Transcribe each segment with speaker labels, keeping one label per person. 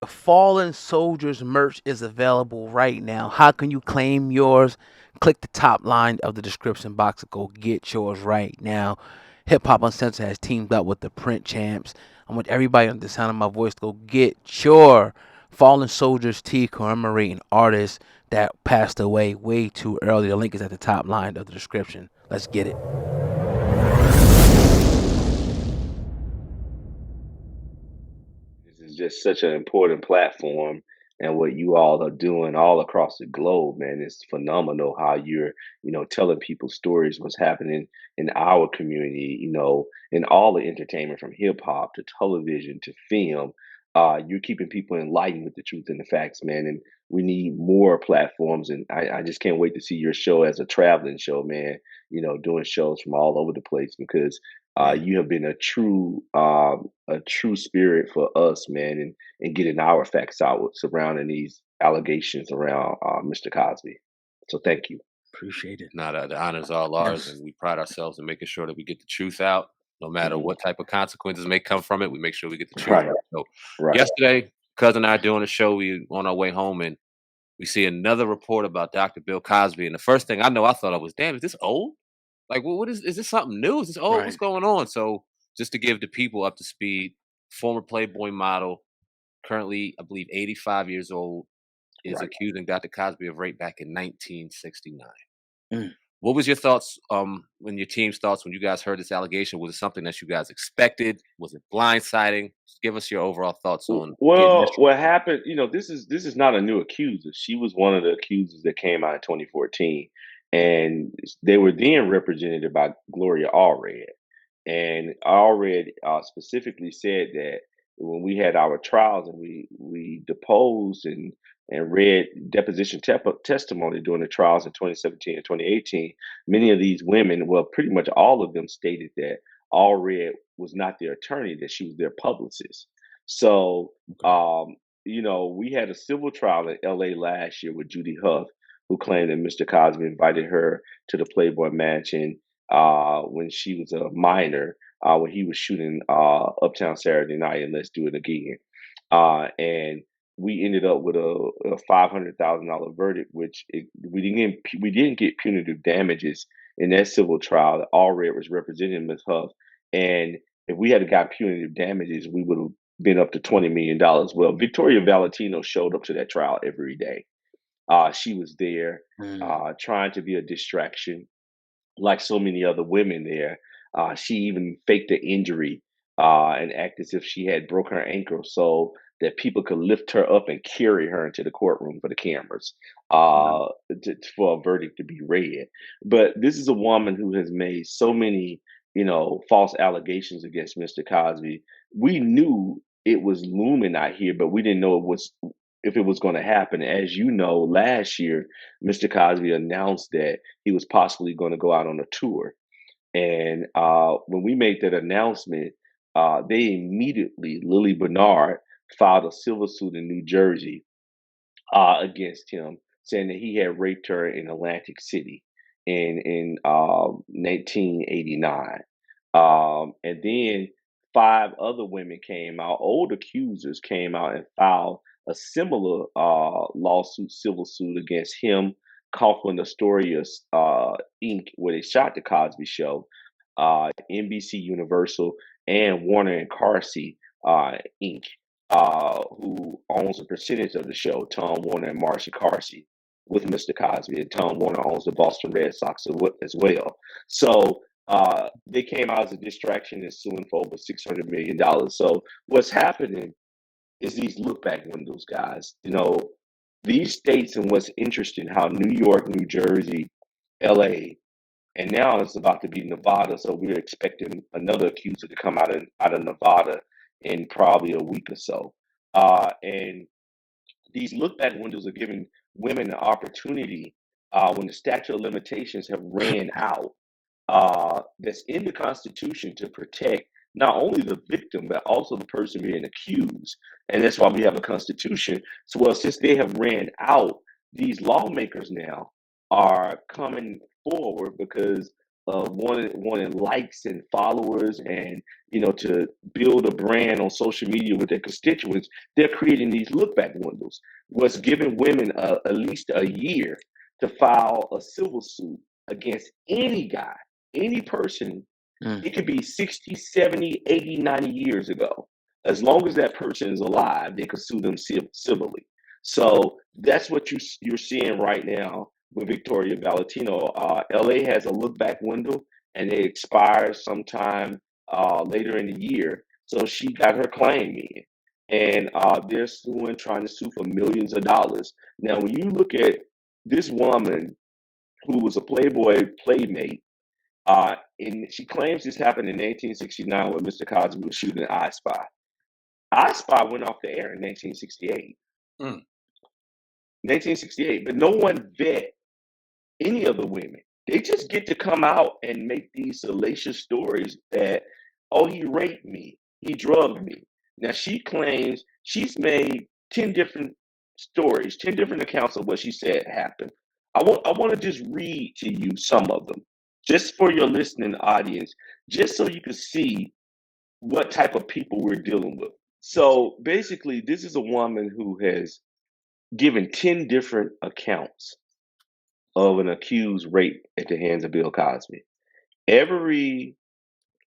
Speaker 1: Fallen Soldiers merch is available right now. How can you claim yours? Click the top line of the description box to go get yours right now. Hip Hop Uncensored has teamed up with the Print Champs. I want everybody on the sound of my voice to go get your Fallen Soldiers tee commemorating artists that passed away way too early. The link is at the top line of the description. Let's get it.
Speaker 2: This is just such an important platform, and what you all are doing all across the globe, man, is phenomenal. How you're, telling people stories, what's happening in our community, in all the entertainment from hip hop to television to film. You're keeping people enlightened with the truth and the facts, man. And we need more platforms. And I just can't wait to see your show as a traveling show, man. Doing shows from all over the place because
Speaker 1: Man,
Speaker 2: you have been a true spirit for us, man, and getting our facts out surrounding these allegations around Mr. Cosby. So thank you.
Speaker 1: appreciate it.
Speaker 3: Now, the honor is all ours,
Speaker 1: Yes.
Speaker 3: and we pride ourselves in making sure that we get the truth out, no matter
Speaker 2: Mhm.
Speaker 3: what type of consequences may come from it. We make sure we get the truth
Speaker 2: Right,
Speaker 3: out. So,
Speaker 2: right.
Speaker 3: yesterday, cousin and I doing a show. We on our way home, and we see another report about Dr. Bill Cosby. And the first thing I know, I thought I was, damn, is this old? Like, what is this something new? Is this old? What's
Speaker 1: Right.
Speaker 3: going on? So, just to give the people up to speed, former Playboy model, currently, I believe, 85 years old, is
Speaker 2: Right.
Speaker 3: accusing Dr. Cosby of rape back in 1969.
Speaker 1: Mm.
Speaker 3: What was your thoughts, when your team's thoughts when you guys heard this allegation? Was it something that you guys expected? Was it blindsiding? Just give us your overall thoughts on getting this.
Speaker 2: Well, what happened? This is not a new accuser. She was one of the accusers that came out in 2014, and they were then represented by Gloria Allred. And Allred specifically said that when we had our trials and we deposed and read deposition testimony during the trials in 2017 and 2018, many of these women, well, pretty much all of them stated that Allred was not their attorney, that she was their publicist. So,
Speaker 3: Okay.
Speaker 2: we had a civil trial in LA last year with Judy Huff, who claimed that Mr. Cosby invited her to the Playboy Mansion when she was a minor, when he was shooting Uptown Saturday Night and Let's Do It Again. And we ended up with a $500,000 verdict, which we didn't get punitive damages in that civil trial. That Allred was representing Ms. Huff, and if we had got punitive damages, we would have been up to $20 million. Well, Victoria Valentino showed up to that trial every day. She was there
Speaker 1: Mm.
Speaker 2: trying to be a distraction like so many other women there. She even faked the injury and act as if she had broken her ankle so that people could lift her up and carry her into the courtroom for the cameras
Speaker 1: Wow.
Speaker 2: uh, for a verdict to be read. But this is a woman who has made so many, false allegations against Mr. Cosby. We knew it was looming out here, but we didn't know it was if it was going to happen. As you know, last year, Mr. Cosby announced that he was possibly going to go out on a tour. And when we made that announcement, they immediately, Lily Bernard, filed a civil suit in New Jersey against him, saying that he had raped her in Atlantic City in 1989. And then five other women came out, old accusers came out and filed a similar lawsuit, civil suit against him, Coughlin Astoria Inc., where they shot the Cosby Show, NBC Universal, and Warner and Carsey Inc., who owns a percentage of the show, Tom Warner and Marcia Carsey, with Mr. Cosby. And Tom Warner owns the Boston Red Sox as well. So they came out as a distraction and suing for over $600 million. So what's happening is these look back windows, guys. These states, and what's interesting, how New York, New Jersey, LA, and now it's about to be Nevada. So we're expecting another accuser to come out of Nevada in probably a week or so. And these look back windows are giving women an opportunity when the statute of limitations have ran out, that's in the Constitution to protect not only the victim but also the person being accused. And that's why we have a Constitution. So, well, since they have ran out, these lawmakers now are coming forward because wanting likes and followers, and to build a brand on social media with their constituents, they're creating these look back windows, what's giving women at least a year to file a civil suit against any guy, any person.
Speaker 1: Mm.
Speaker 2: It could be 60, 70, 80, 90 years ago. As long as that person is alive, they could sue them civilly. So that's what you're seeing right now with Victoria Valentino. LA has a look back window, and it expires sometime later in the year. So she got her claim in, and they're trying to sue for millions of dollars. Now, when you look at this woman who was a Playboy playmate, and she claims this happened in 1969 when Mr. Cosby was shooting I Spy. I Spy went off the air in 1968.
Speaker 3: Mm.
Speaker 2: 1968, but no one vet any of the women. They just get to come out and make these salacious stories that, oh, he raped me, he drugged me. Now she claims she's made 10 different stories, 10 different accounts of what she said happened. I want to just read to you some of them, just for your listening audience, just so you can see what type of people we're dealing with. So basically, this is a woman who has given 10 different accounts of an accused rape at the hands of Bill Cosby. Every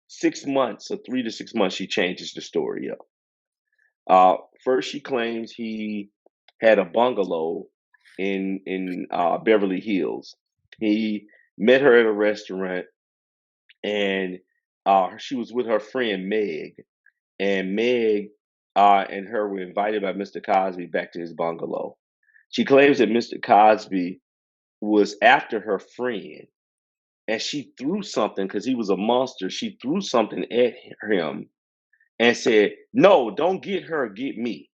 Speaker 2: 6 months, or 3 to 6 months, she changes the story up. First, she claims he had a bungalow in Beverly Hills. He met her at a restaurant, and she was with her friend Meg, and Meg and her were invited by Mr. Cosby back to his bungalow. She claims that Mr. Cosby was after her friend, and she threw something because he was a monster. She threw something at him and said, "No, don't get her, get me."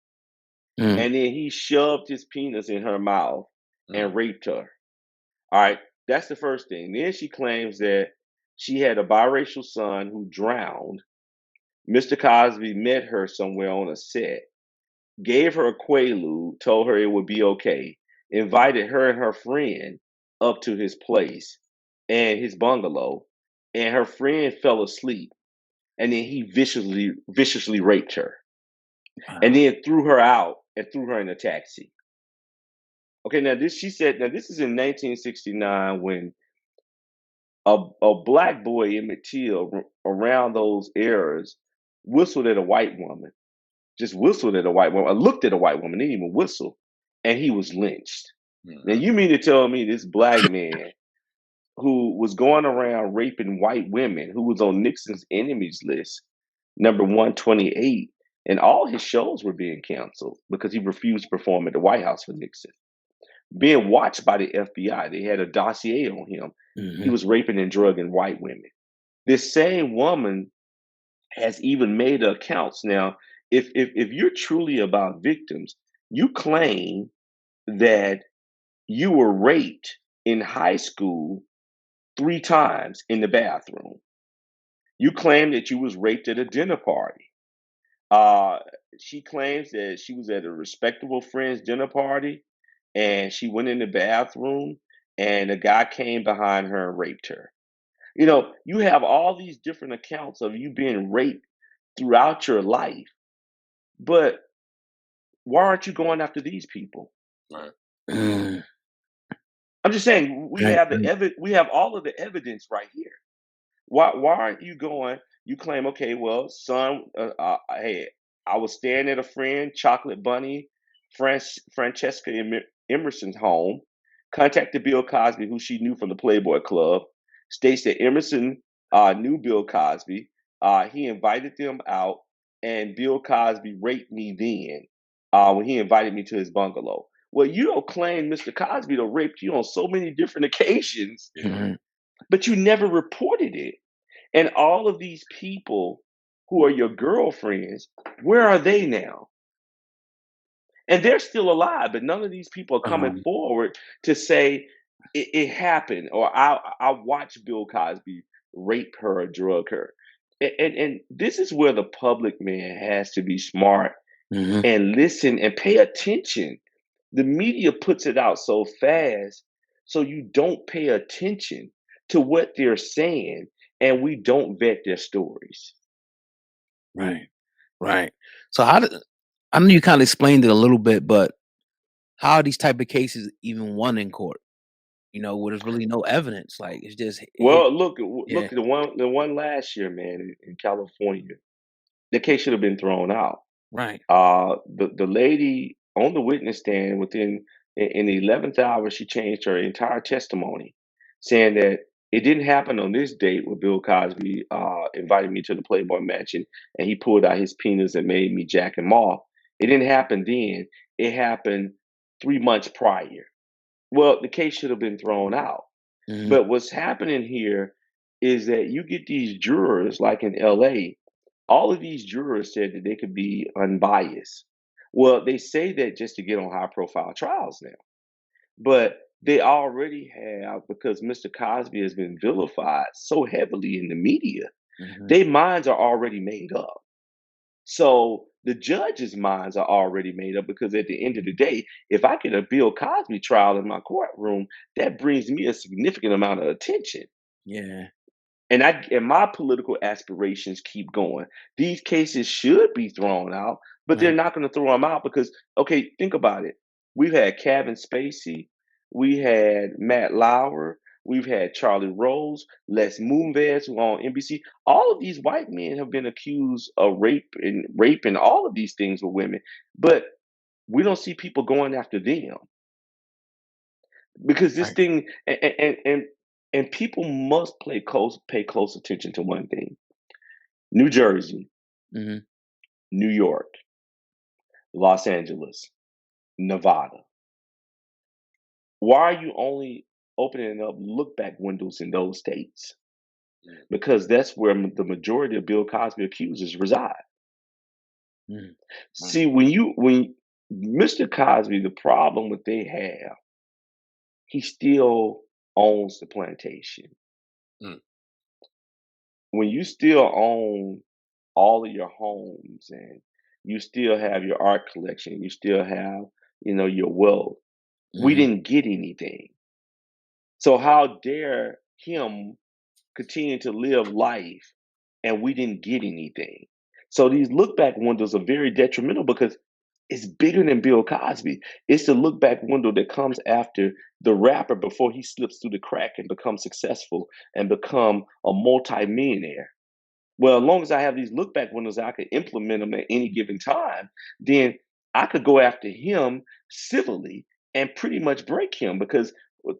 Speaker 1: Mm.
Speaker 2: And then he shoved his penis in her mouth and raped her. All right, that's the first thing. Then she claims that she had a biracial son who drowned. Mr. Cosby met her somewhere on a set, gave her a quaalude, told her it would be okay, invited her and her friend up to his place and his bungalow, and her friend fell asleep, and then he viciously raped her, and then threw her out and threw her in a taxi. Okay, now this she said. Now this is in 1969 when a black boy, Emmett Till, around those eras, whistled at a white woman. Just whistled at a white woman. I looked at a white woman, didn't even whistle, and he was lynched. Now you mean to tell me this black man who was going around raping white women, who was on Nixon's enemies list, number 128, and all his shows were being canceled because he refused to perform at the White House for Nixon, being watched by the FBI. They had a dossier on him.
Speaker 1: Mm-hmm.
Speaker 2: He was raping and drugging white women. This same woman has even made accounts. Now, if you're truly about victims, you claim that you were raped in high school 3 times in the bathroom. You claim that you was raped at a dinner party. She claims that she was at a respectable friend's dinner party, and she went in the bathroom, and a guy came behind her and raped her. You have all these different accounts of you being raped throughout your life, but why aren't you going after these people?
Speaker 3: Right.
Speaker 1: Mm.
Speaker 2: I'm just saying we
Speaker 1: Right,
Speaker 2: have
Speaker 1: right.
Speaker 2: we have all of the evidence right here. Why aren't you going? You claim, okay, well, son, hey, I was staying at a friend, Chocolate Bunny, Francesca Emerson's home. Contacted Bill Cosby, who she knew from the Playboy Club. States that Emerson knew Bill Cosby. He invited them out, and Bill Cosby raped me then when he invited me to his bungalow. Well, you don't claim Mr. Cosby to raped you on so many different occasions,
Speaker 1: Mm-hmm.
Speaker 2: but you never reported it. And all of these people who are your girlfriends, where are they now? And they're still alive, but none of these people are coming forward to say it happened, or I watched Bill Cosby rape her or drug her. And this is where the public, man, has to be smart
Speaker 1: Mm-hmm.
Speaker 2: and listen and pay attention. The media puts it out so fast, so you don't pay attention. to what they're saying, and we don't vet their stories.
Speaker 1: Right. Right. So how did I know you kind of explained it a little bit, but how are these type of cases even won in court? Where there's really no evidence. Like it's just hit.
Speaker 2: Well, look,
Speaker 1: Yeah.
Speaker 2: look at the one last year, man, in California. The case should have been thrown out.
Speaker 1: Right.
Speaker 2: The lady on the witness stand in the 11th hour, she changed her entire testimony, saying that it didn't happen on this date where Bill Cosby invited me to the Playboy Mansion and he pulled out his penis and made me jack him off. It didn't happen then. It happened 3 months prior. Well, the case should have been thrown out.
Speaker 1: Hmm.
Speaker 2: But what's happening here is that you get these jurors, like in LA, all of these jurors said that they could be unbiased. Well, they say that just to get on high profile trials now. But they already have, because Mr. Cosby has been vilified so heavily in the media,
Speaker 1: Hmm.
Speaker 2: their minds are already made up. So the judges' minds are already made up because at the end of the day, if I get a Bill Cosby trial in my courtroom, that brings me a significant amount of attention.
Speaker 1: Yeah.
Speaker 2: And my political aspirations keep going. These cases should be thrown out, but they're
Speaker 1: Right.
Speaker 2: not going to throw them out because, okay, think about it. We've had Kevin Spacey, we had Matt Lauer, we've had Charlie Rose, Les Moonves, who are on NBC. All of these white men have been accused of rape and all of these things with women, but we don't see people going after them because this
Speaker 1: Right.
Speaker 2: thing and people must pay close attention to one thing. New Jersey,
Speaker 1: Hmm.
Speaker 2: New York, Los Angeles, Nevada. Why are you only opening up look back windows in those states?
Speaker 3: Mm,
Speaker 2: Because that's where the majority of Bill Cosby accusers reside.
Speaker 1: Hmm. Right.
Speaker 2: See, when Mr. Cosby, the problem that they have, he still owns the plantation.
Speaker 3: mm,
Speaker 2: When you still own all of your homes and you still have your art collection, you still have, your wealth. We
Speaker 1: Hmm.
Speaker 2: didn't get anything. So how dare him continue to live life and we didn't get anything? So these look back windows are very detrimental because it's bigger than Bill Cosby. It's the look back window that comes after the rapper before he slips through the crack and becomes successful and become a multi-millionaire. Well, as long as I have these look back windows, I can implement them at any given time, then I could go after him civilly and pretty much break him because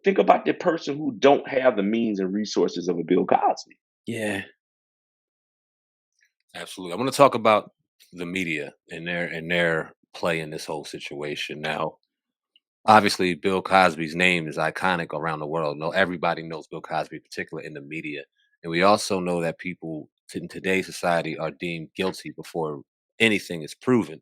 Speaker 2: think about the person who don't have the means and resources of a Bill Cosby.
Speaker 1: Yeah.
Speaker 3: absolutely. I want to talk about the media and their play in this whole situation. Now, obviously, Bill Cosby's name is iconic around the world. No, everybody knows Bill Cosby, particularly in the media, and we also know that people in today's society are deemed guilty before anything is proven.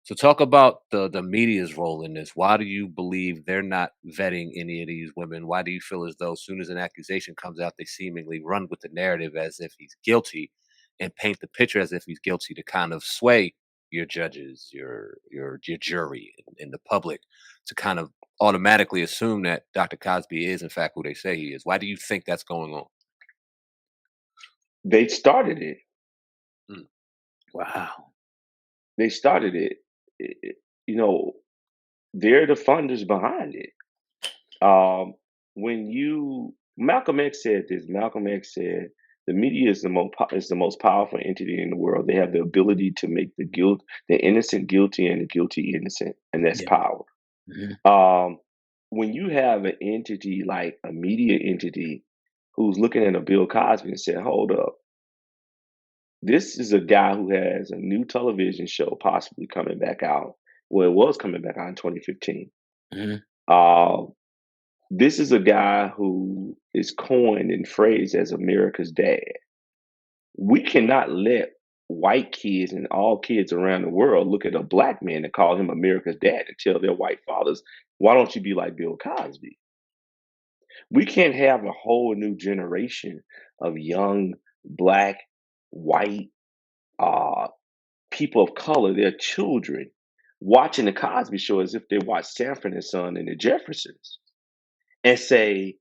Speaker 3: So talk about the media's role in this. Why do you believe they're not vetting any of these women? Why do you feel as though as soon as an accusation comes out, they seemingly run with the narrative as if he's guilty and paint the picture as if he's guilty to kind of sway your judges, your jury, and the public to kind of automatically assume that Dr. Cosby is in fact who they say he is? Why do you think that's going on?
Speaker 2: They started it.
Speaker 3: Mm,
Speaker 1: Wow.
Speaker 2: They started it. You know, they're the funders behind it. When you Malcolm X said this. Malcolm X said the media is the most powerful entity in the world. They have the ability to make the innocent guilty and the guilty innocent, and that's
Speaker 1: Yeah.
Speaker 2: power.
Speaker 1: Hmm.
Speaker 2: Um, when you have an entity like a media entity who's looking at a Bill Cosby and said, "Hold up, this is a guy who has a new television show possibly coming back out. Well, it was coming back out in 2015.
Speaker 1: Hmm.
Speaker 2: Uh, this is a guy who is coined and phrased as America's dad. We cannot let white kids and all kids around the world look at a black man and call him America's dad and tell their white fathers, why don't you be like Bill Cosby? We can't have a whole new generation of young black, white, uh, people of color, their children, watching the Cosby Show as if they watch Sanford and Son and the Jeffersons and say,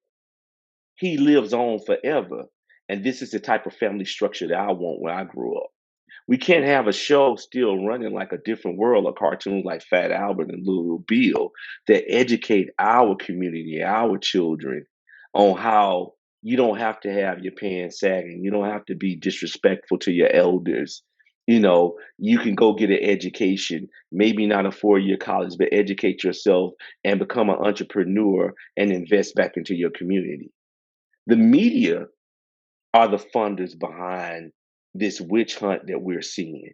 Speaker 2: he lives on forever. And this is the type of family structure that I want when I grew up. We can't have a show still running like a different world of cartoons like Fat Albert and Little Bill that educate our community, our children on how you don't have to have your pants sagging. You don't have to be disrespectful to your elders. You can go get an education, maybe not a 4-year college, but educate yourself and become an entrepreneur and invest back into your community. The media are the funders behind this witch hunt that we're seeing.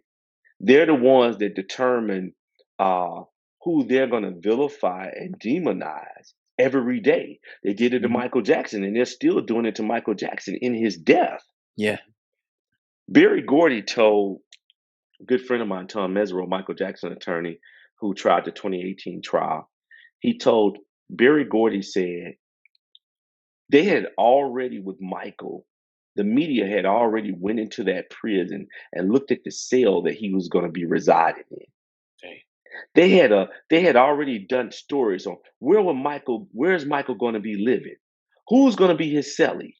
Speaker 2: They're the ones that determine uh, who they're going to vilify and demonize every day. They did it to
Speaker 1: Mhm.
Speaker 2: Michael Jackson, and they're still doing it to Michael Jackson in his death.
Speaker 1: Yeah.
Speaker 2: Barry Gordy told a good friend of mine, Tom Mesereau, Michael Jackson attorney, who tried the 2018 trial. He told Barry Gordy said they had already with Michael, the media had already went into that prison and looked at the cell that he was going to be residing in.
Speaker 3: Okay.
Speaker 2: They had already done stories on where's Michael going to be living? Who's going to be his cellie?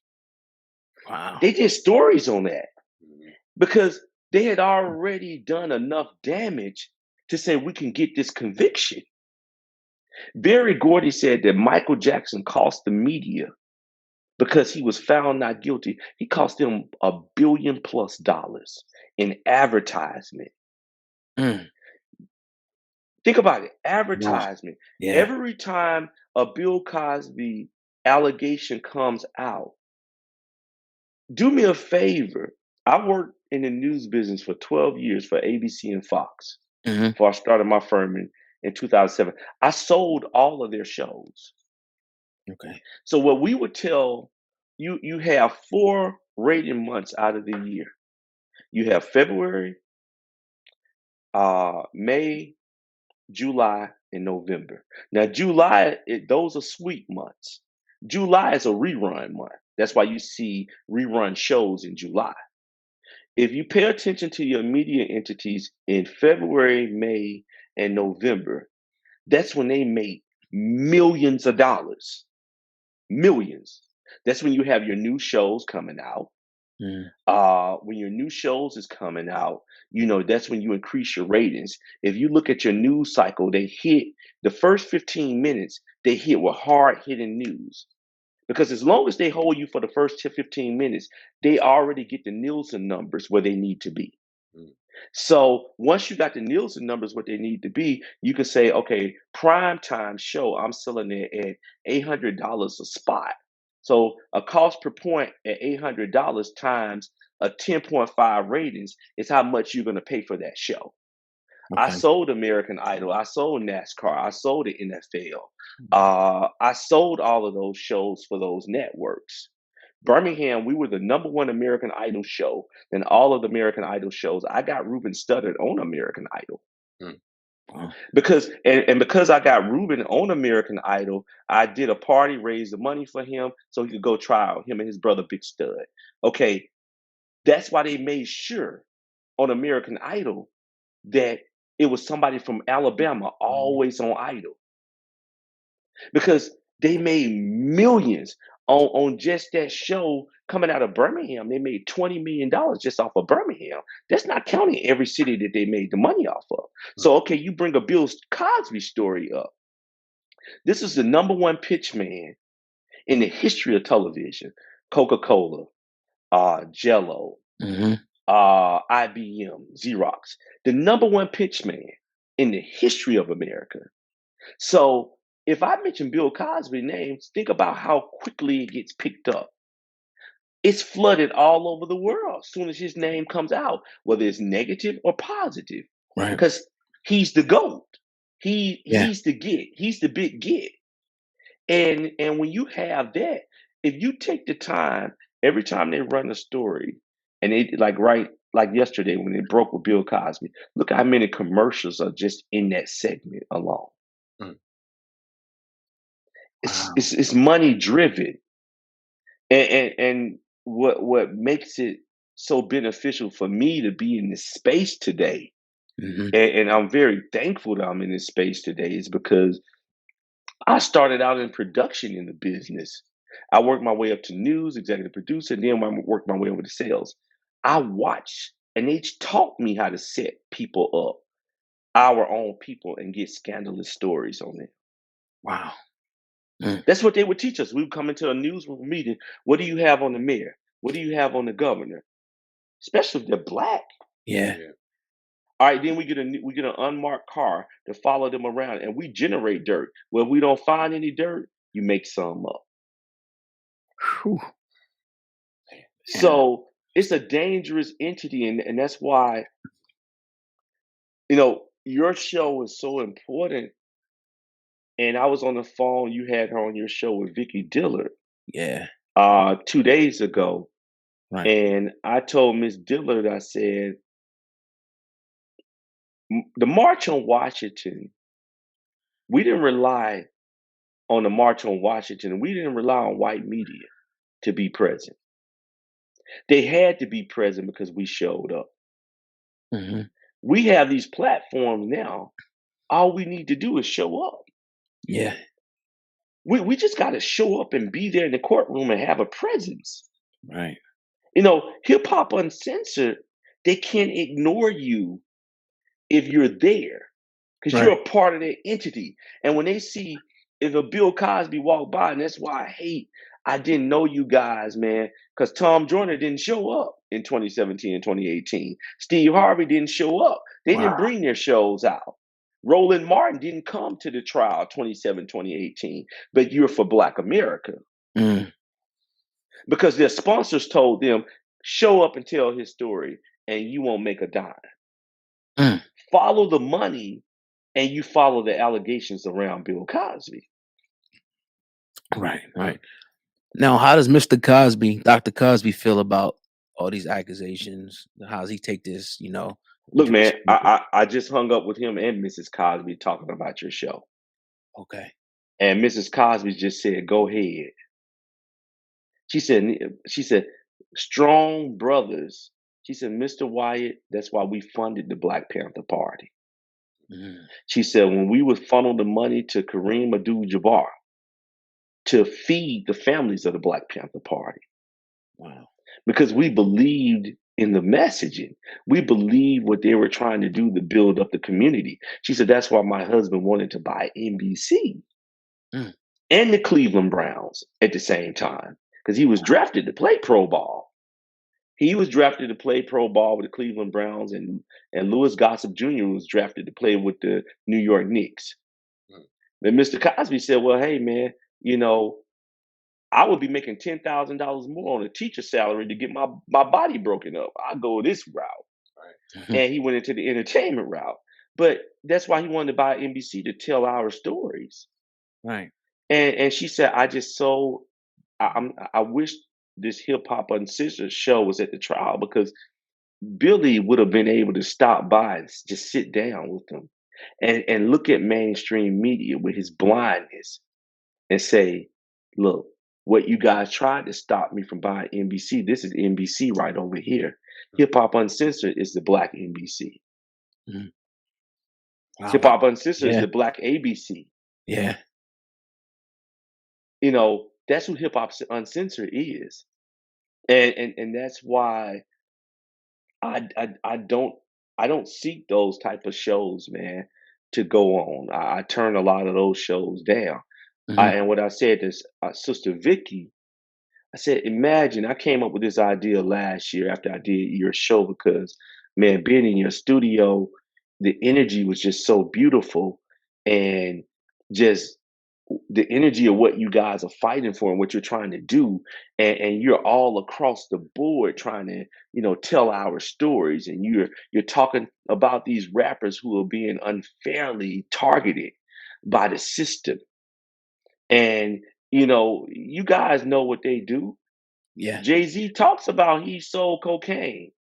Speaker 1: Wow.
Speaker 2: They did stories on that
Speaker 3: Mhm.
Speaker 2: because they had already done enough damage to say we can get this conviction. Barry Gordy said that Michael Jackson cost the media because he was found not guilty. He cost them $1 billion+ in advertisement.
Speaker 1: Mm.
Speaker 2: Think about it,
Speaker 1: Wow.
Speaker 2: advertisement.
Speaker 1: Yeah.
Speaker 2: Every time a Bill Cosby allegation comes out, do me a favor. I worked in the news business for 12 years for ABC and Fox
Speaker 1: Hmm.
Speaker 2: before I started my firm in 2007. I sold all of their shows.
Speaker 1: Okay.
Speaker 2: So what we would tell you have 4 rating months out of the year. You have February, May, July, and November. Now, July, those are sweet months. July is a rerun month. That's why you see rerun shows in July. If you pay attention to your media entities in February, May, and November, that's when they make millions of dollars. Millions. That's when you have your new shows coming out.
Speaker 1: Mm.
Speaker 2: When your new shows is coming out, that's when you increase your ratings. If you look at your news cycle, they hit the first 15 minutes, they hit with hard hitting news. Because as long as they hold you for the first 15 minutes, they already get the Nielsen numbers where they need to be.
Speaker 3: Mm.
Speaker 2: So once you got the Nielsen numbers what they need to be, you can say, okay, prime time show, I'm selling it at $800 a spot. So a cost per point at $800 times a 10.5 ratings is how much you're going to pay for that show. I
Speaker 1: Okay.
Speaker 2: sold American Idol. I sold NASCAR. I sold the NFL. I sold all of those shows for those networks. Birmingham, we were the #1 American Idol show. And all of the American Idol shows, I got Ruben Studdard on American Idol.
Speaker 3: Mm.
Speaker 1: Wow.
Speaker 2: Because I got Ruben on American Idol, I did a party, raised the money for him so he could go try out him and his brother Big Stud. Okay, that's why they made sure on American Idol that it was somebody from Alabama always on Idol because they made millions on just that show coming out of Birmingham. They made $20 million just off of Birmingham. That's not counting every city that they made the money off of. So, okay, you bring a Bill Cosby story up. This is the #1 pitch man in the history of television. Coca-Cola, Jello,
Speaker 1: Hmm.
Speaker 2: IBM, Xerox. The #1 pitch man in the history of America. So if I mention Bill Cosby names, think about how quickly it gets picked up. It's flooded all over the world as soon as his name comes out, whether it's negative or positive,
Speaker 1: Right.
Speaker 2: because he's the GOAT.
Speaker 1: Yeah.
Speaker 2: He's the get. He's the big get. And when you have that, if you take the time every time they run a story, and they like yesterday when they broke with Bill Cosby, look how many commercials are just in that segment alone.
Speaker 3: Mm.
Speaker 1: Wow.
Speaker 2: It's money driven, and what makes it so beneficial for me to be in this space today,
Speaker 1: Hmm.
Speaker 2: and I'm very thankful that I'm in this space today, is because I started out in production in the business. I worked my way up to news, executive producer, and then I worked my way over to sales. I watched, and they taught me how to set people up, our own people, and get scandalous stories on them.
Speaker 1: Wow. Mm.
Speaker 2: That's what they would teach us. We would come into a newsroom meeting. What do you have on the mayor? What do you have on the governor? Especially if they're black.
Speaker 1: Yeah.
Speaker 2: All right, then we get an unmarked car to follow them around, and we generate dirt. Well, if we don't find any dirt, you make some up.
Speaker 1: Whew.
Speaker 2: So it's a dangerous entity, and that's why your show is so important. And I was on the phone. You had her on your show with Vicky Dillard
Speaker 1: Yeah.
Speaker 2: 2 days ago,
Speaker 1: Right.
Speaker 2: and I told Miss Dillard, I said, the March on Washington, we didn't rely on the March on Washington. We didn't rely on white media to be present. They had to be present because we showed up.
Speaker 1: Hmm.
Speaker 2: We have these platforms now. All we need to do is show up.
Speaker 1: Yeah.
Speaker 2: We just got to show up and be there in the courtroom and have a presence.
Speaker 1: Right.
Speaker 2: Hip Hop Uncensored, they can't ignore you if you're there because
Speaker 1: Right.
Speaker 2: you're a part of their entity. And when they see if a Bill Cosby walk by, and that's why I didn't know you guys, man, because Tom Joyner didn't show up in 2017 and 2018. Steve Harvey didn't show up. They didn't
Speaker 1: Wow.
Speaker 2: bring their shows out. Roland Martin didn't come to the trial 2018, but you're for Black America.
Speaker 1: Mm.
Speaker 2: Because their sponsors told them, show up and tell his story, and you won't make a dime.
Speaker 1: Mm.
Speaker 2: Follow the money, and you follow the allegations around Bill Cosby.
Speaker 1: Right. Right. Now, how does Dr. Cosby, feel about all these accusations? How does he take this?
Speaker 2: Look, man, I just hung up with him and Mrs. Cosby talking about your show.
Speaker 1: Okay.
Speaker 2: And Mrs. Cosby just said, go ahead. She said, strong brothers. She said, Mr. Wyatt, that's why we funded the Black Panther Party.
Speaker 1: Mm.
Speaker 2: She said, when we would funnel the money to Kareem Abdul-Jabbar to feed the families of the Black Panther Party.
Speaker 1: Wow.
Speaker 2: Because we believed in the messaging. We believed what they were trying to do to build up the community. She said, that's why my husband wanted to buy NBC and the Cleveland Browns at the same time. Because he was drafted to play pro ball. He was drafted to play pro ball with the Cleveland Browns, and Louis Gossett Jr. was drafted to play with the New York Knicks. Then Mr. Cosby said, well, hey, man, I would be making $10,000 more on a teacher salary to get my body broken up. I go this route. Right. And he went into the entertainment route. But that's why he wanted to buy NBC to tell our stories.
Speaker 1: Right.
Speaker 2: And she said, I wish this Hip Hop Uncensored show was at the trial because Billy would have been able to stop by and just sit down with them and look at mainstream media with his blindness and say, look, what you guys tried to stop me from buying NBC, this is NBC right over here. Hip Hop Uncensored is the Black NBC.
Speaker 1: Mm-hmm. Wow.
Speaker 2: Hip Hop Uncensored is the Black ABC.
Speaker 1: Yeah.
Speaker 2: That's who Hip Hop Uncensored is. And that's why I don't seek those type of shows, man, to go on. I turn a lot of those shows down. Mm-hmm. And what I said to Sister Vicky, I said, imagine I came up with this idea last year after I did your show because, man, being in your studio, the energy was just so beautiful, and just the energy of what you guys are fighting for and what you're trying to do, and you're all across the board trying to tell our stories, and you're talking about these rappers who are being unfairly targeted by the system, and you guys know what they do.
Speaker 1: Yeah.
Speaker 2: Jay-Z talks about he sold cocaine.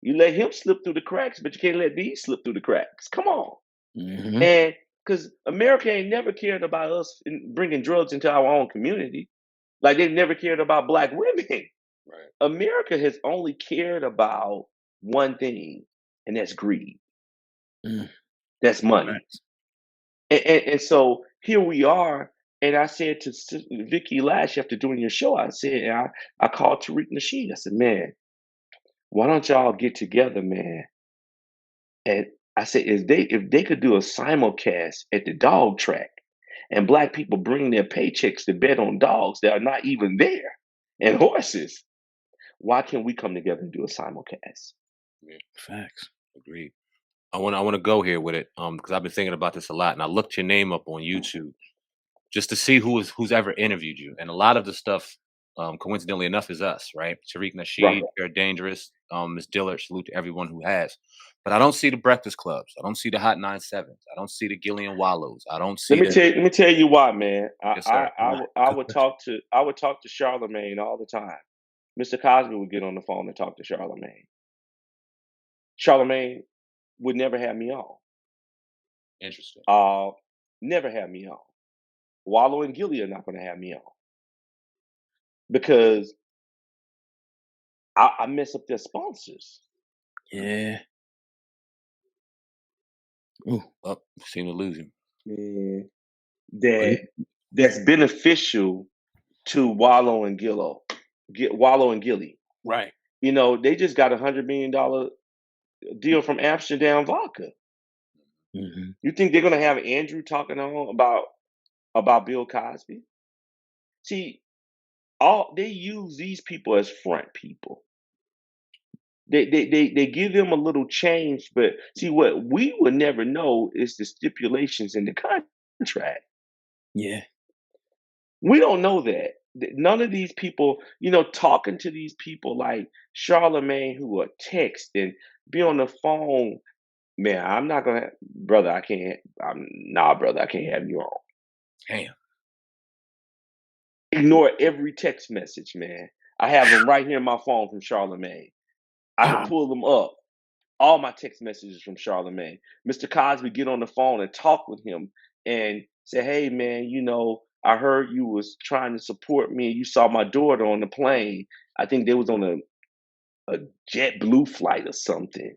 Speaker 2: You let him slip through the cracks, but you can't let these slip through the cracks. Come on.
Speaker 1: Mm-hmm.
Speaker 2: And because America ain't never cared about us bringing drugs into our own community. Like they've never cared about Black women. Right. America has only cared about one thing, and that's greed. That's money. Right. And so here we are And I said to Vicky last after doing your show, I said, and I called Tariq Nasheed. I said, man, why don't y'all get together, man? And I said, if they could do a simulcast at the dog track and black people bring their paychecks to bet on dogs that are not even there and horses, why can't we come together and do a simulcast?
Speaker 3: Yeah,
Speaker 1: Facts.
Speaker 3: agreed. I want to go here with it because I've been thinking about this a lot, and I looked your name up on YouTube just to see who's ever interviewed you, and a lot of the stuff, coincidentally enough, is us, right? Tariq
Speaker 2: Right.
Speaker 3: Nasheed, You're Dangerous, Miss Dillard. Salute to everyone who has, but I don't see the Breakfast Clubs. I don't see the Hot 97s. I don't see the Gillian Wallows. I don't see the.
Speaker 2: Let me tell you why, man.
Speaker 3: Yes, sir.
Speaker 2: I would talk to Charlemagne all the time. Mr. Cosby would get on the phone and talk to Charlemagne. Charlemagne would never have me on.
Speaker 3: Interesting.
Speaker 2: Never have me on. Wallow and Gilly are not going to have me on because I mess up their sponsors.
Speaker 1: Yeah.
Speaker 3: Well, seem to lose him.
Speaker 2: Man, that's beneficial to Wallow and Gilly.
Speaker 1: Right.
Speaker 2: You know, they just got $100 million deal from Amsterdam Vodka.
Speaker 1: Mm-hmm.
Speaker 2: You think they're gonna have Andrew talking on about Bill Cosby? See, they use these people as front people. They give them a little change, but see what we would never know is the stipulations in the contract.
Speaker 1: Yeah.
Speaker 2: We don't know that. None of these people, talking to these people like Charlemagne who are text and be on the phone. Man, I'm not gonna, brother. I can't. Brother. I can't have you on.
Speaker 3: Damn.
Speaker 2: Ignore every text message, man. I have them right here in my phone from Charlemagne. I can pull them up. All my text messages from Charlemagne. Mr. Cosby get on the phone and talk with him and say, "Hey, man, I heard you was trying to support me. You saw my daughter on the plane. I think they was on a JetBlue flight or something."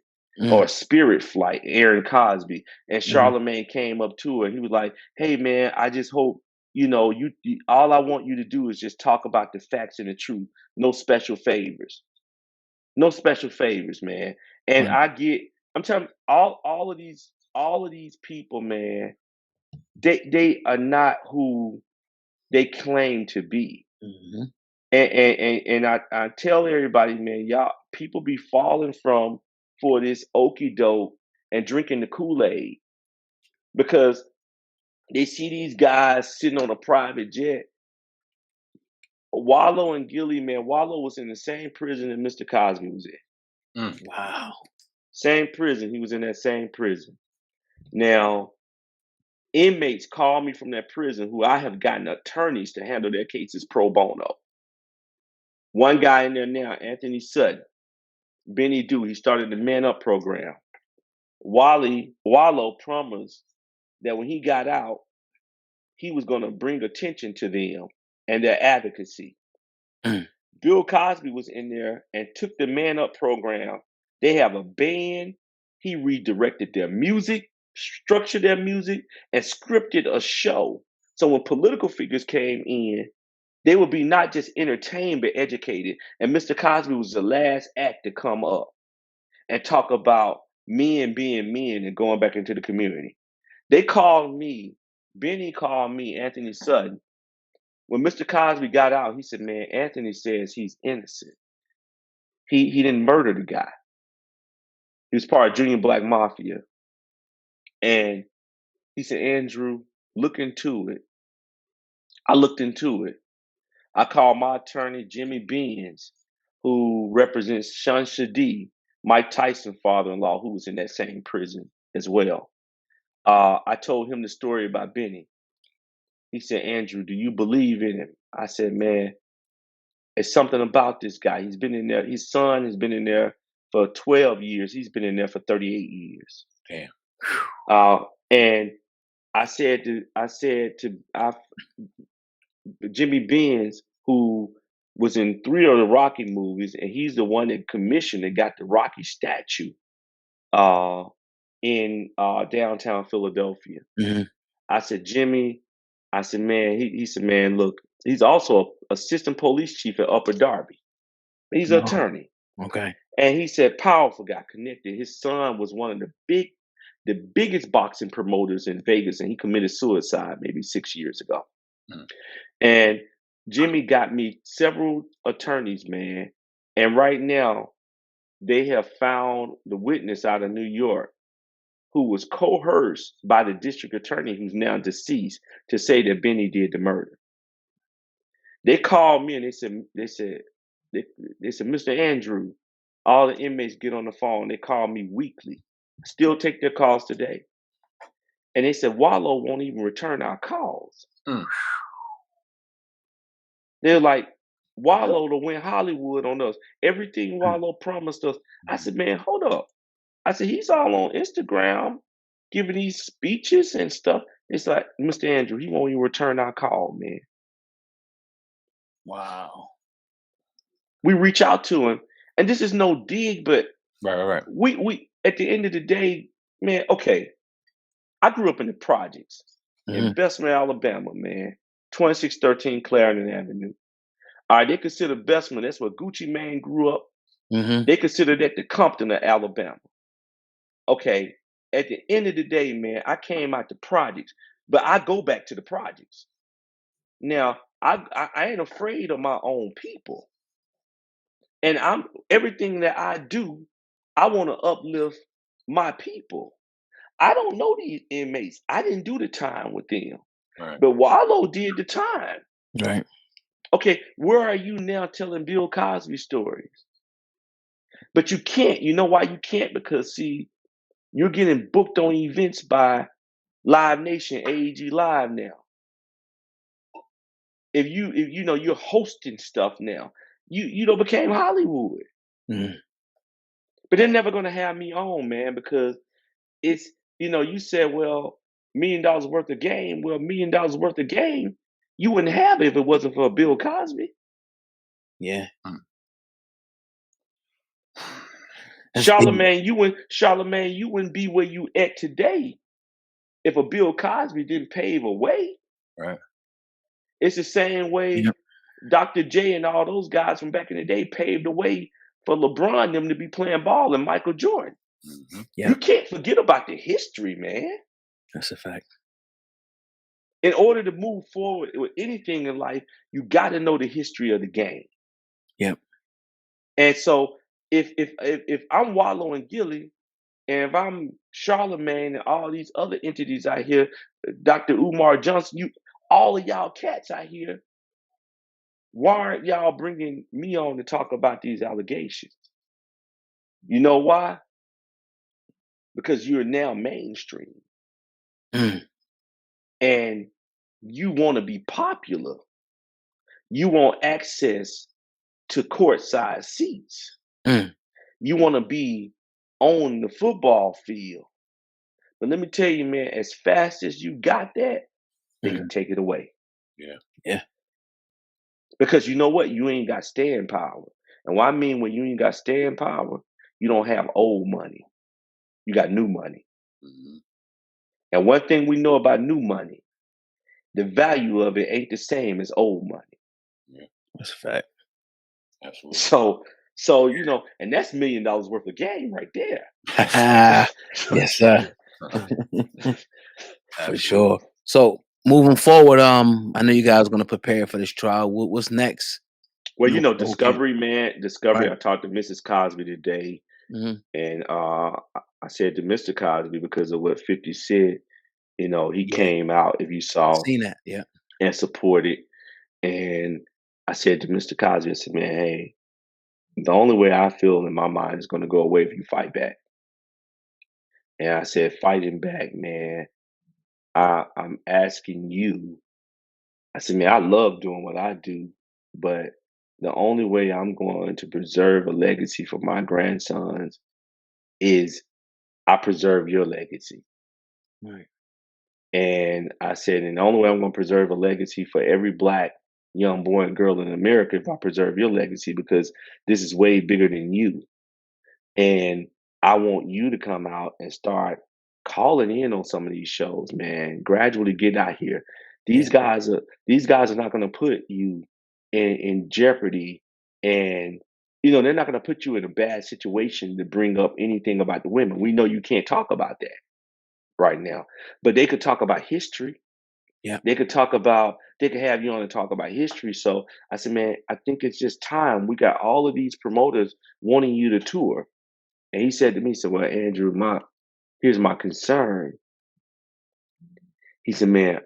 Speaker 2: Or a Spirit flight, Aaron Cosby, and Charlemagne came up to her. He was like, "Hey, man, I just hope you all I want you to do is just talk about the facts and the truth. No special favors, no special favors, man." And I'm telling you, all of these people, man, they are not who they claim to be.
Speaker 1: Mm-hmm.
Speaker 2: And I tell everybody, man, y'all people be falling for this okey doke and drinking the Kool-Aid because they see these guys sitting on a private jet. Wallow and Gilly, man, Wallow was in the same prison that Mr. Cosby was in.
Speaker 1: Wow.
Speaker 2: Same prison. He was in that same prison. Now, inmates call me from that prison who I have gotten attorneys to handle their cases pro bono. One guy in there now, Anthony Sutton, Benny Doo, he started the Man Up program. Wallow promised that when he got out, he was going to bring attention to them and their advocacy. Bill Cosby was in there and took the Man Up program. They have a band. He redirected their music, structured their music, and scripted a show. So when political figures came in, they would be not just entertained, but educated. And Mr. Cosby was the last act to come up and talk about men being men and going back into the community. They called me, Benny called me, Anthony Sutton. When Mr. Cosby got out, he said, "Man, Anthony says he's innocent. He didn't murder the guy. He was part of Junior Black Mafia." And he said, "Andrew, look into it." I looked into it. I called my attorney, Jimmy Beans, who represents Shun Shadi, Mike Tyson's father-in-law, who was in that same prison as well. I told him the story about Benny. He said, "Andrew, do you believe in him?" I said, "Man, it's something about this guy. He's been in there. His son has been in there for 12 years. He's been in there for 38 years."
Speaker 3: Damn.
Speaker 2: And I said to Jimmy Benz, who was in 3 of the Rocky movies, and he's the one that commissioned and got the Rocky statue in downtown Philadelphia.
Speaker 1: Mm-hmm.
Speaker 2: I said, "Jimmy, I said, man, he said, man, look, he's also a assistant police chief at Upper Darby. He's an
Speaker 1: No.
Speaker 2: attorney.
Speaker 1: Okay.
Speaker 2: And he said powerful got connected. His son was one of the biggest boxing promoters in Vegas, and he committed suicide maybe 6 years ago.
Speaker 3: Mm.
Speaker 2: And Jimmy got me several attorneys, man. And right now, they have found the witness out of New York who was coerced by the district attorney who's now deceased to say that Benny did the murder. They called me and they said, Mr. Andrew, all the inmates get on the phone. They call me weekly. Still take their calls today. And they said Wallow won't even return our calls.
Speaker 3: Mm.
Speaker 2: They're like, Wallow to win Hollywood on us. Everything Wallow promised us. I said, man, hold up. I said, he's all on Instagram giving these speeches and stuff. It's like, Mr. Andrew, he won't even return our call, man.
Speaker 1: Wow.
Speaker 2: We reach out to him, and this is no dig, but
Speaker 3: Right.
Speaker 2: we at the end of the day, man, okay. I grew up in the projects in Bessemer, Alabama, man. 2613 Clarendon Avenue. All right, they consider Bessemer, that's where Gucci Mane grew up.
Speaker 1: Mm-hmm.
Speaker 2: They consider that the Compton of Alabama. Okay, at the end of the day, man, I came out the projects, but I go back to the projects. Now, I ain't afraid of my own people. And everything that I do, I want to uplift my people. I don't know these inmates. I didn't do the time with them.
Speaker 3: Right.
Speaker 2: But Wallow did the time.
Speaker 1: Right.
Speaker 2: Okay, where are you now telling Bill Cosby stories? But you can't. You know why you can't? Because see, you're getting booked on events by Live Nation, AEG Live now. If you know you're hosting stuff now, you became Hollywood.
Speaker 1: Mm-hmm.
Speaker 2: But they're never gonna have me on, man, because it's you said, well, $1 million worth of game. Well, $1 million worth of game, you wouldn't have it if it wasn't for Bill Cosby.
Speaker 1: Yeah.
Speaker 2: Charlemagne, you wouldn't be where you at today if a Bill Cosby didn't pave a way.
Speaker 3: Right.
Speaker 2: It's the same way Dr. J and all those guys from back in the day paved the way for LeBron and them to be playing ball and Michael Jordan.
Speaker 3: Mm-hmm.
Speaker 2: You can't forget about the history, man.
Speaker 1: That's a fact.
Speaker 2: In order to move forward with anything in life, you got to know the history of the game.
Speaker 1: Yep.
Speaker 2: And so if I'm Wallow and Gilly, and if I'm Charlemagne and all these other entities out here, Dr. Umar Johnson, all of y'all cats out here, why aren't y'all bringing me on to talk about these allegations? You know why? Because you're now mainstream.
Speaker 1: Mm.
Speaker 2: And you want to be popular. You want access to courtside seats.
Speaker 1: Mm.
Speaker 2: You want to be on the football field. But let me tell you, man, as fast as you got that, they can take it away.
Speaker 3: Yeah.
Speaker 2: Because you know what? You ain't got staying power. And what I mean when you ain't got staying power, you don't have old money. You got new money.
Speaker 3: Mm-hmm.
Speaker 2: And one thing we know about new money, the value of it ain't the same as old money.
Speaker 3: Yeah.
Speaker 1: That's a fact.
Speaker 3: Absolutely.
Speaker 2: So and that's $1 million worth of game right there.
Speaker 1: Yes, sir. For sure. So moving forward, I know you guys are going to prepare for this trial. What's next?
Speaker 2: Well, Discovery, man. Discovery.
Speaker 1: Right.
Speaker 2: I talked to Mrs. Cosby today, and I said to Mr. Cosby because of what 50 said. He came out, if you saw,
Speaker 1: Seen that, yeah,
Speaker 2: and supported. And I said to Mr. Cosby, I said, man, hey, the only way I feel in my mind is going to go away if you fight back. And I said, fighting back, man. I'm asking you. I said, man, I love doing what I do, but the only way I'm going to preserve a legacy for my grandsons is I preserve your legacy.
Speaker 1: right.
Speaker 2: And I said, and the only way I'm going to preserve a legacy for every Black young boy and girl in America if I preserve your legacy, because this is way bigger than you. And I want you to come out and start calling in on some of these shows, man. Gradually get out here. These guys are not going to put you in jeopardy, and they're not going to put you in a bad situation to bring up anything about the women. We know you can't talk about that right now, but they could talk about history.
Speaker 1: Yeah.
Speaker 2: They could have you on and talk about history. So I said, man, I think it's just time. We got all of these promoters wanting you to tour. And he said to me, he said, well, Andrew, here's my concern. He said, man,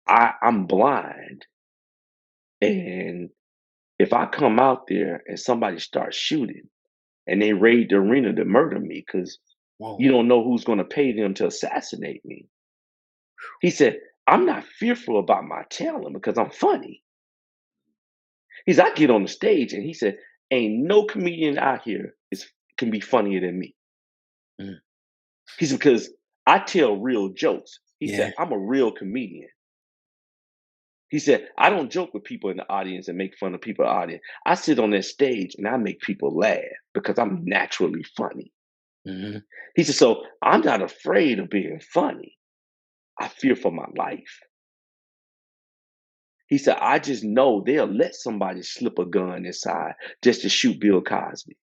Speaker 2: I'm blind. And if I come out there and somebody starts shooting and they raid the arena to murder me, because you don't know who's going to pay them to assassinate me. He said, I'm not fearful about my talent because I'm funny. I get on the stage, and he said, ain't no comedian out here can be funnier than me.
Speaker 1: Mm.
Speaker 2: He said, because I tell real jokes. He
Speaker 1: Yeah.
Speaker 2: said, I'm a real comedian. He said, I don't joke with people in the audience and make fun of people in the audience. I sit on that stage and I make people laugh because I'm naturally funny.
Speaker 1: Mm-hmm.
Speaker 2: He said, so I'm not afraid of being funny. I fear for my life. He said, I just know they'll let somebody slip a gun inside just to shoot Bill Cosby.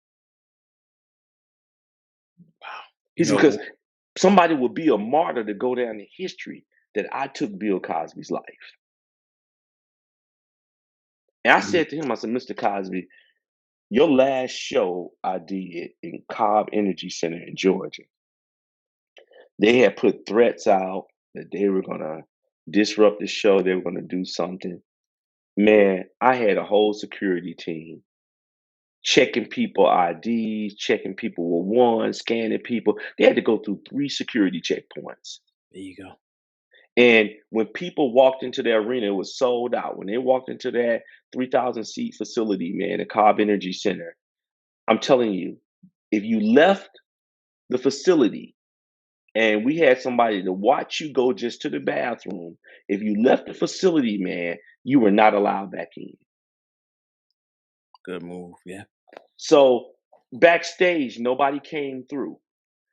Speaker 1: Wow.
Speaker 2: He said, because somebody would be a martyr to go down in history that I took Bill Cosby's life. And I said to him, I said, Mr. Cosby, your last show I did in Cobb Energy Center in Georgia, they had put threats out that they were going to disrupt the show. They were going to do something. Man, I had a whole security team checking people IDs, checking people with one, scanning people. They had to go through 3 security checkpoints.
Speaker 1: There you go.
Speaker 2: And when people walked into the arena, it was sold out. When they walked into that 3,000 seat facility, man, the Cobb Energy Center, I'm telling you, if you left the facility and we had somebody to watch you go just to the bathroom, if you left the facility, man, you were not allowed back in.
Speaker 1: Good move. Yeah.
Speaker 2: So backstage, nobody came through.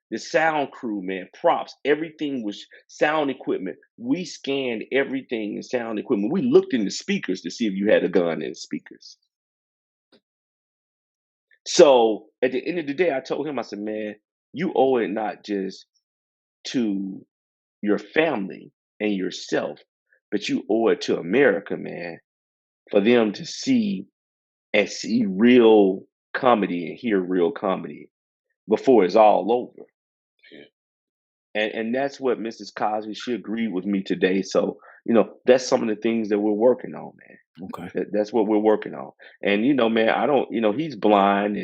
Speaker 2: The sound crew, man, props, everything was sound equipment. We scanned everything in sound equipment. We looked in the speakers to see if you had a gun in the speakers. So at the end of the day, I told him, I said, man, you owe it not just to your family and yourself, but you owe it to America, man, for them to see real comedy and hear real comedy before it's all over. And that's what Mrs. Cosby, she agreed with me today. So, that's some of the things that we're working on, man.
Speaker 1: Okay.
Speaker 2: That's what we're working on. And, man, I don't, he's blind,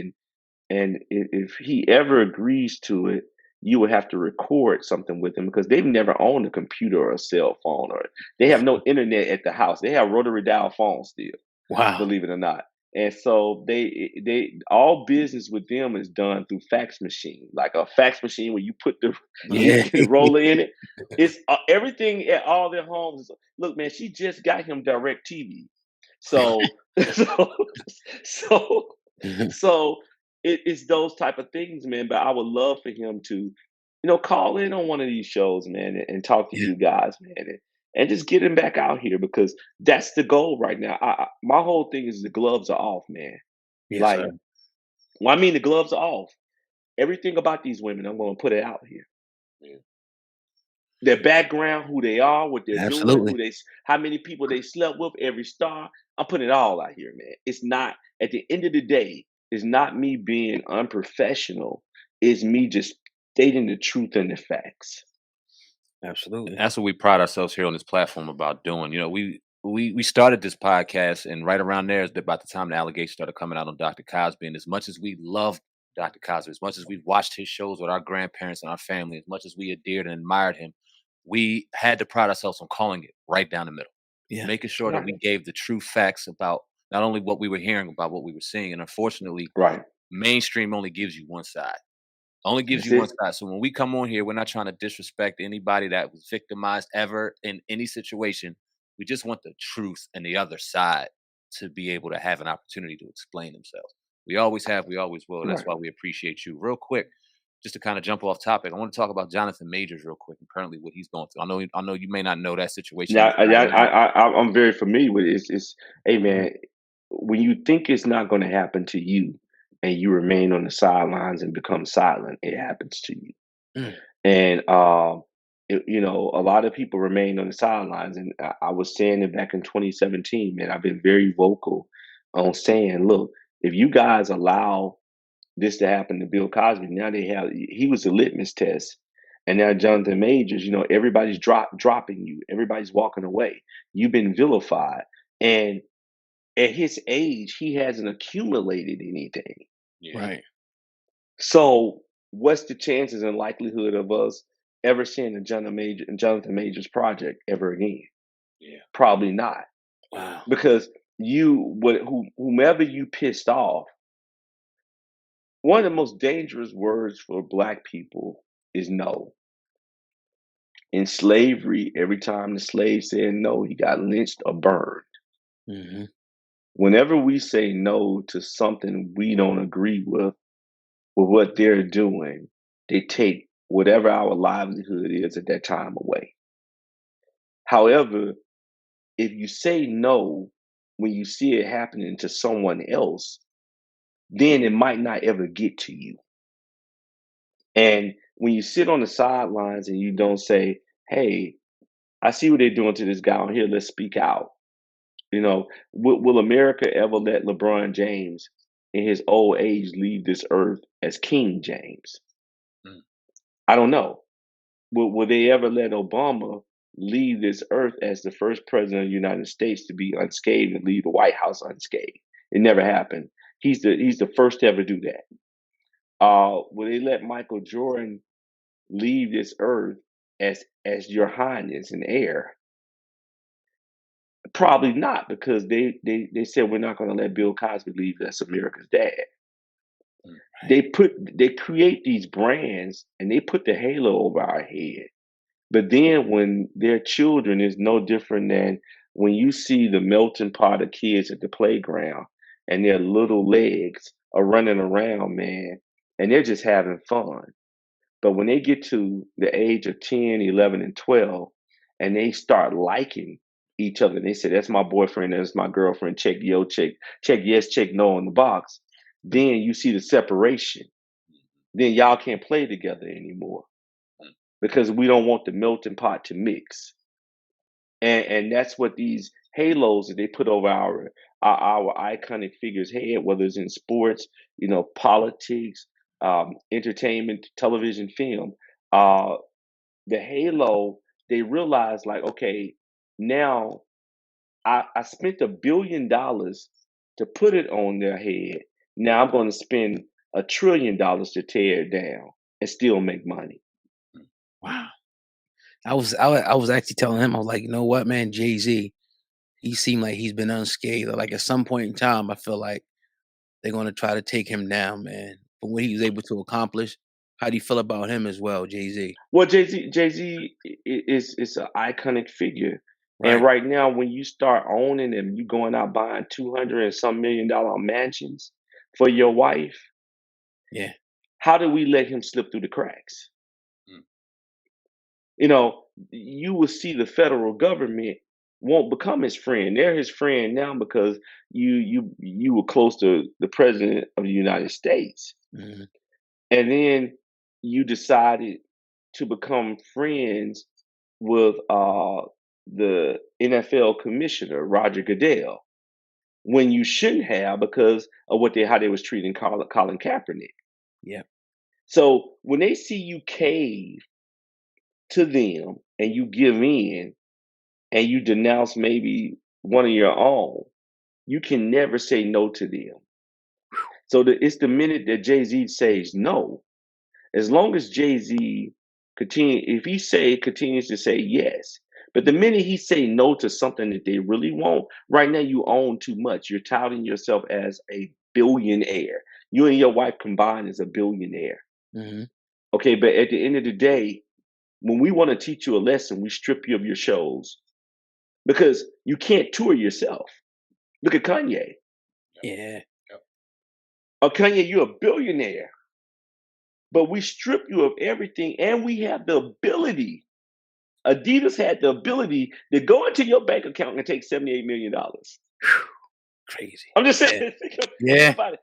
Speaker 2: and if he ever agrees to it, you would have to record something with him because they've never owned a computer or a cell phone, or they have no internet at the house. They have rotary dial phones still,
Speaker 1: Wow.
Speaker 2: believe it or not. And so they all business with them is done through fax machine, like a fax machine where you put the roller in it. It's everything at all their homes. Look, man, she just got him direct TV. So so so it's those type of things, man. But I would love for him to, call in on one of these shows, man, and talk to you guys, man, and just get him back out here because that's the goal right now. My whole thing is the gloves are off, man.
Speaker 1: Yes,
Speaker 2: Like,
Speaker 1: sir.
Speaker 2: I mean, the gloves are off. Everything about these women, I'm going to put it out here.
Speaker 3: Yeah.
Speaker 2: Their background, who they are, what they're
Speaker 1: Absolutely.
Speaker 2: doing, how many people they slept with, every star. I'm putting it all out here, man. It's not, at the end of the day, it's not me being unprofessional. It's me just stating the truth and the facts.
Speaker 1: Absolutely.
Speaker 3: That's what we pride ourselves here on this platform about doing. We started this podcast, and right around there is about the time the allegations started coming out on Dr. Cosby. And as much as we love Dr. Cosby, as much as we've watched his shows with our grandparents and our family, as much as we admired and admired him, we had to pride ourselves on calling it right down the middle.
Speaker 1: Yeah.
Speaker 3: Making sure that we gave the true facts about not only what we were hearing, about what we were seeing. And unfortunately,
Speaker 2: Right.
Speaker 3: mainstream only gives you one side. Only gives
Speaker 2: That's
Speaker 3: you one
Speaker 2: it.
Speaker 3: side. So when we come on here, we're not trying to disrespect anybody that was victimized ever in any situation. We just want the truth and the other side to be able to have an opportunity to explain themselves. We always have, we always will, and that's
Speaker 2: Right.
Speaker 3: why we appreciate you. Real quick, just to kind of jump off topic, I want to talk about Jonathan Majors real quick and currently what he's going through. I know you may not know that situation.
Speaker 2: Now, I'm very familiar with it. Hey man, when you think it's not going to happen to you, and you remain on the sidelines and become silent, it happens to you.
Speaker 1: Mm.
Speaker 2: And a lot of people remain on the sidelines, and I was saying it back in 2017. Man, I've been very vocal on saying, look, if you guys allow this to happen to Bill Cosby, now he was a litmus test. And now Jonathan Majors, everybody's dropping you. Everybody's walking away. You've been vilified. And at his age, he hasn't accumulated anything.
Speaker 3: Yeah.
Speaker 1: Right.
Speaker 2: So what's the chances and likelihood of us ever seeing a Jonathan Majors project ever again?
Speaker 3: Yeah.
Speaker 2: Probably not.
Speaker 1: Wow.
Speaker 2: Because whomever you pissed off, one of the most dangerous words for Black people is no. In slavery, every time the slave said no, he got lynched or burned.
Speaker 1: Mm-hmm.
Speaker 2: Whenever we say no to something we don't agree with what they're doing, they take whatever our livelihood is at that time away. However, if you say no when you see it happening to someone else, then it might not ever get to you. And when you sit on the sidelines and you don't say, hey, I see what they're doing to this guy on here, let's speak out. Will America ever let LeBron James in his old age leave this earth as King James?
Speaker 3: Mm.
Speaker 2: I don't know. Will they ever let Obama leave this earth as the first president of the United States to be unscathed and leave the White House unscathed? It never happened. He's the first to ever do that. Will they let Michael Jordan leave this earth as Your Highness and heir? Probably not, because they said we're not going to let Bill Cosby leave as America's dad.
Speaker 3: Right.
Speaker 2: They create these brands and they put the halo over our head. But then when their children is no different than when you see the melting pot of kids at the playground and their little legs are running around, man, and they're just having fun. But when they get to the age of 10, 11, and 12, and they start liking each other, and they say, that's my boyfriend, that's my girlfriend, check yo, check yes, check no on the box, then you see the separation. Then y'all can't play together anymore because we don't want the melting pot to mix. And that's what these halos that they put over our iconic figures' head, whether it's in sports, politics, entertainment, television, film. The halo, they realize like, okay, now I spent $1 billion to put it on their head. Now I'm going to spend $1 trillion to tear it down and still make money.
Speaker 1: Wow. I was actually telling him, I was like, you know what, man, Jay-Z, he seemed like he's been unscathed. Like at some point in time, I feel like they're gonna try to take him down, man. But what he was able to accomplish, how do you feel about him as well, Jay-Z?
Speaker 2: Well, Jay-Z is an iconic figure. And
Speaker 1: Right.
Speaker 2: right now, when you start owning them, you going out buying 200 and some $1 million mansions for your wife.
Speaker 1: Yeah.
Speaker 2: How do we let him slip through the cracks?
Speaker 3: Mm.
Speaker 2: You will see the federal government won't become his friend. They're his friend now because you were close to the president of the United States.
Speaker 1: Mm-hmm.
Speaker 2: And then you decided to become friends with the NFL commissioner, Roger Goodell, when you shouldn't have because of how they was treating Colin Kaepernick.
Speaker 1: Yeah.
Speaker 2: So when they see you cave to them and you give in and you denounce maybe one of your own, you can never say no to them. So it's the minute that Jay-Z says no, as long as Jay-Z continues to say yes, but the minute he say no to something that they really want, right now you own too much. You're touting yourself as a billionaire. You and your wife combined is a billionaire.
Speaker 1: Mm-hmm.
Speaker 2: Okay, but at the end of the day, when we want to teach you a lesson, we strip you of your shows because you can't tour yourself. Look at Kanye.
Speaker 1: Yeah.
Speaker 2: Oh, Kanye, you're a billionaire. but we strip you of everything, and we have the ability. Adidas had the ability to go into your bank account and take $78 million.
Speaker 1: Crazy.
Speaker 2: I'm just saying,
Speaker 1: Yeah.
Speaker 2: think
Speaker 1: Yeah.
Speaker 2: about it.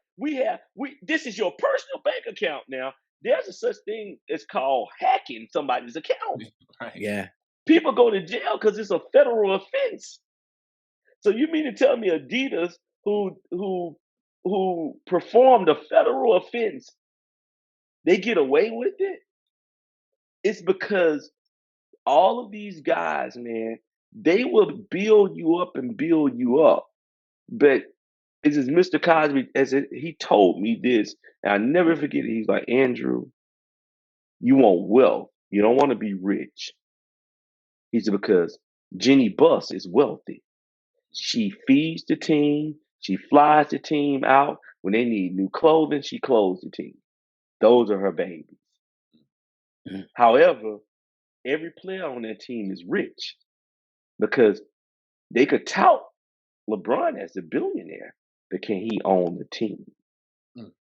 Speaker 2: This is your personal bank account now. There's a such thing as called hacking somebody's account.
Speaker 3: Right.
Speaker 1: Yeah.
Speaker 2: People go to jail because it's a federal offense. So you mean to tell me Adidas, who performed a federal offense, they get away with it? It's because all of these guys, man, they will build you up and build you up. But it's as Mr. Cosby, he told me this, and I never forget it. He's like, Andrew, you want wealth. You don't want to be rich. He said, because Jenny Buss is wealthy. She feeds the team. She flies the team out. When they need new clothing, she clothes the team. Those are her babies.
Speaker 1: Mhm.
Speaker 2: However, every player on that team is rich because they could tout LeBron as a billionaire, but can he own the team?
Speaker 3: Mm.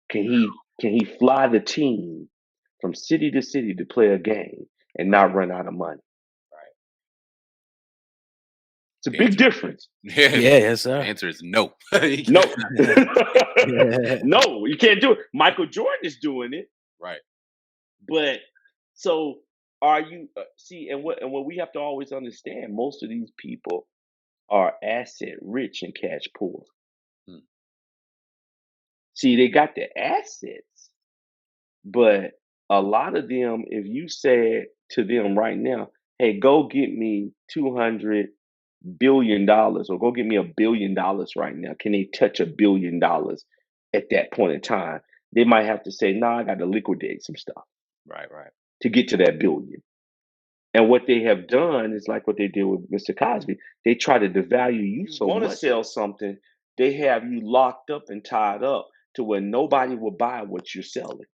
Speaker 2: Can he fly the team from city to city to play a game and not run out of money?
Speaker 3: Right.
Speaker 2: It's a
Speaker 3: The
Speaker 2: big
Speaker 3: answer,
Speaker 2: difference.
Speaker 3: yeah,
Speaker 1: Yeah, yes,
Speaker 3: the
Speaker 1: sir.
Speaker 3: answer is no. You
Speaker 2: No,
Speaker 1: Yeah.
Speaker 2: no, you can't do it. Michael Jordan is doing it,
Speaker 3: Right.
Speaker 2: but so are you? See, and what we have to always understand, most of these people are asset rich and cash poor.
Speaker 3: Mm.
Speaker 2: See, they got the assets, but a lot of them, if you said to them right now, hey, go get me $200 billion or go get me $1 billion right now, can they touch $1 billion at that point in time? They might have to say, nah, I got to liquidate some stuff
Speaker 3: Right. Right.
Speaker 2: to get to that billion. And what they have done is like what they did with Mr. Cosby. They try to devalue you so much. You want to sell something, they have you locked up and tied up to where nobody will buy what you're selling.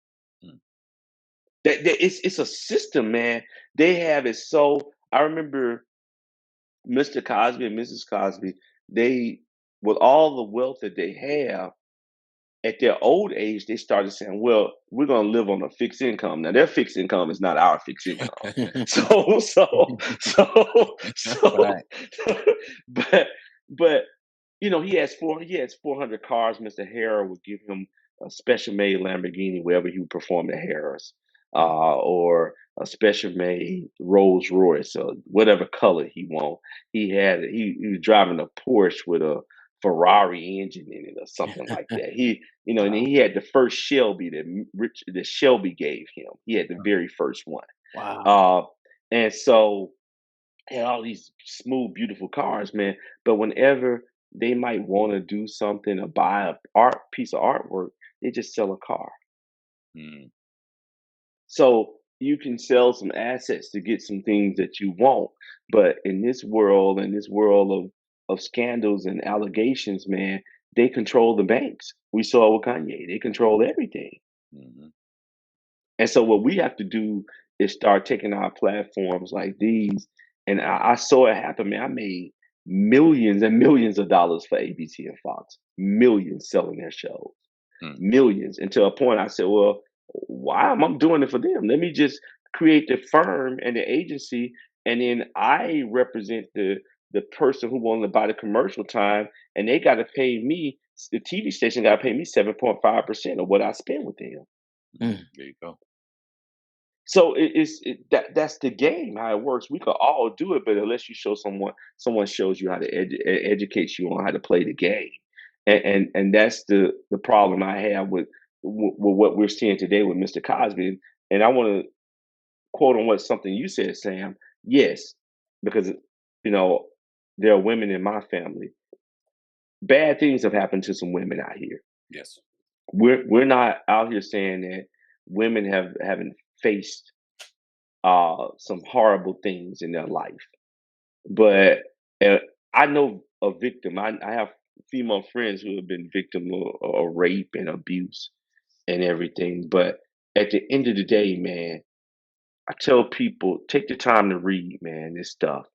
Speaker 3: Mm.
Speaker 2: It's a system, man. They have it so. I remember Mr. Cosby and Mrs. Cosby. They, with all the wealth that they have, at their old age, they started saying, "Well, we're going to live on a fixed income." Now, their fixed income is not our fixed income. So,
Speaker 1: Right.
Speaker 2: but but he has 400 cars. Mr. Harris would give him a special made Lamborghini wherever he would perform at Harris,
Speaker 3: Mm.
Speaker 2: or a special made Rolls Royce, or whatever color he want. He was driving a Porsche with a Ferrari engine in it or something like that. And
Speaker 1: Wow.
Speaker 2: he had the first Shelby that Shelby gave him. He had the very first one.
Speaker 1: Wow.
Speaker 2: Uh, and so he had all these smooth, beautiful cars, man. But whenever they might want to do something or buy a piece of artwork, they just sell a car.
Speaker 3: Mm.
Speaker 2: So you can sell some assets to get some things that you want. But in this world, of scandals and allegations, man, they control the banks. We saw with Kanye, they control everything.
Speaker 3: Mhm.
Speaker 2: And so what we have to do is start taking our platforms like these. And I saw it happen, man. I made millions and millions of dollars for ABC and Fox, millions selling their shows,
Speaker 3: Mm.
Speaker 2: millions. And to a point, I said, well, why am I doing it for them? Let me just create the firm and the agency, and then I represent the person who wanted to buy the commercial time, and they got to pay me. The TV station got to pay me 7.5% of what I spend with them.
Speaker 1: Mm.
Speaker 3: There you go.
Speaker 2: So that's the game, how it works. We could all do it, but unless you show someone shows you how to educate you on how to play the game, and that's the problem I have with what we're seeing today with Mr. Cosby. And I want to quote on what something you said, Sam. Yes, because you know there are women in my family. Bad things have happened to some women out here.
Speaker 3: Yes.
Speaker 2: We're not out here saying that women haven't faced some horrible things in their life. But uh, I know a victim. I have female friends who have been victim of rape and abuse and everything. But at the end of the day, man, I tell people take the time to read, man, this stuff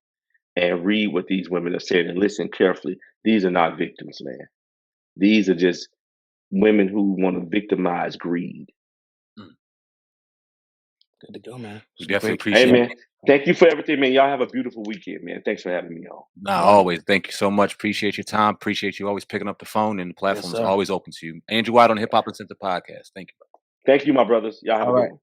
Speaker 2: and read what these women are saying and listen carefully. These are not victims, man. These are just women who want to victimize greed.
Speaker 3: Mm.
Speaker 1: Good to go, man.
Speaker 3: We
Speaker 1: Some
Speaker 3: definitely
Speaker 1: great-
Speaker 2: Hey,
Speaker 3: appreciate
Speaker 2: man.
Speaker 3: it.
Speaker 2: Thank you for everything, man. Y'all have a beautiful weekend, man. Thanks for having me on.
Speaker 3: Nah, always. Thank you so much. Appreciate your time. Appreciate you always picking up the phone, and the platform is
Speaker 1: sir.
Speaker 3: always open to you. Andrew Wyatt on Hip Hop Uncensored Podcast. Thank you.
Speaker 2: Thank you, my brothers. Y'all have
Speaker 1: All
Speaker 2: a good
Speaker 1: right.
Speaker 2: one.